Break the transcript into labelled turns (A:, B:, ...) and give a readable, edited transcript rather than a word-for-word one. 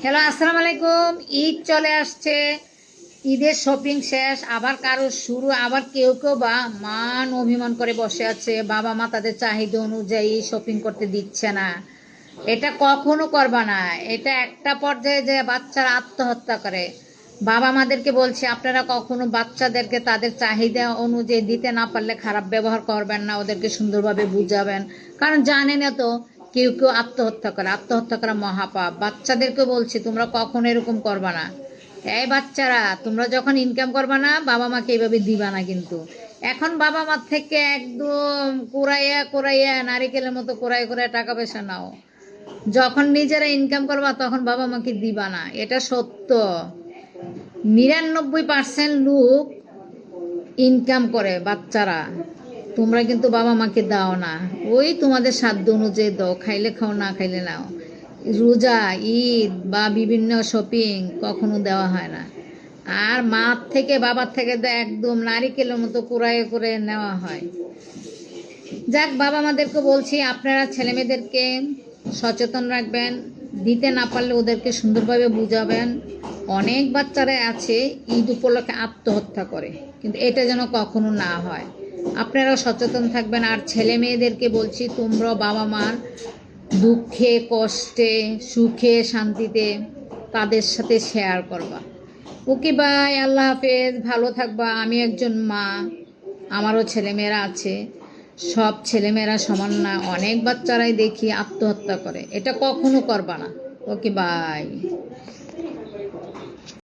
A: Hello, আসসালামু আলাইকুম। ঈদ চলে আসছে, ঈদের শপিং শেষ, আবার কারো শুরু। আবার কেউ কেউ বা মান অভিমান করে বসে আছে, বাবা মা তাদের চাহিদা অনুযায়ী শপিং করতে দিচ্ছে না। এটা কখনো করবা না। এটা একটা পর্যায়ে যে বাচ্চারা আত্মহত্যা করে। বাবা মাদেরকে বলছি, আপনারা কখনো বাচ্চাদেরকে তাদের চাহিদা অনুযায়ী দিতে না পারলে খারাপ ব্যবহার করবেন না, ওদেরকে সুন্দরভাবে বুঝাবেন। কারণ জানেন না তো, কেউ কেউ আত্মহত্যা করে। আত্মহত্যা করা মহাপাপ। বাচ্চাদেরকে বলছি, তোমরা কখনো এরকম করবা না। এই বাচ্চারা, তোমরা যখন ইনকাম করবা না, বাবা মাকে এইভাবে দিবা না কিন্তু। এখন বাবা মার থেকে একদম কুড়াইয়া কুড়াইয়া নারিকেলের মতো কুড়াই কুড়াই টাকা পয়সা নাও। যখন নিজেরা ইনকাম করবা তখন বাবা মাকে দিবা না, এটা সত্য। 99% লোক ইনকাম করে বাচ্চারা। তোমরা কিন্তু বাবা মাকে দাও না। ওই তোমাদের সাধ্য অনুযায়ী দাও, খাইলে খাও, না খাইলে নাও। রোজা, ঈদ বা বিভিন্ন শপিং কখনো দেওয়া হয় না। আর মার থেকে বাবার থেকে একদম নারিকেলের মতো কুড়াইয়ে করে নেওয়া হয়। যাক, বাবা মাদেরকে বলছি, আপনারা ছেলেমেয়েদেরকে সচেতন রাখবেন। দিতে না পারলে ওদেরকে সুন্দরভাবে বুঝাবেন। অনেক বাচ্চারাই আছে ঈদ উপলক্ষে আত্মহত্যা করে, কিন্তু এটা যেন কখনো না হয়। আপনারাও সচেতন থাকবেন। আর ছেলে মেয়েদেরকে বলছি, তোমরা বাবা মার দুঃখে কষ্টে সুখে শান্তিতে তাদের সাথে শেয়ার করবা। ওকে বাই, আল্লাহ হাফেজ, ভালো থাকবা। আমি একজন মা, আমারও ছেলেমেয়েরা আছে। সব ছেলেমেয়েরা সমান না, অনেক বাচ্চারাই দেখি আত্মহত্যা করে। এটা কখনো করবা না। Okay bye.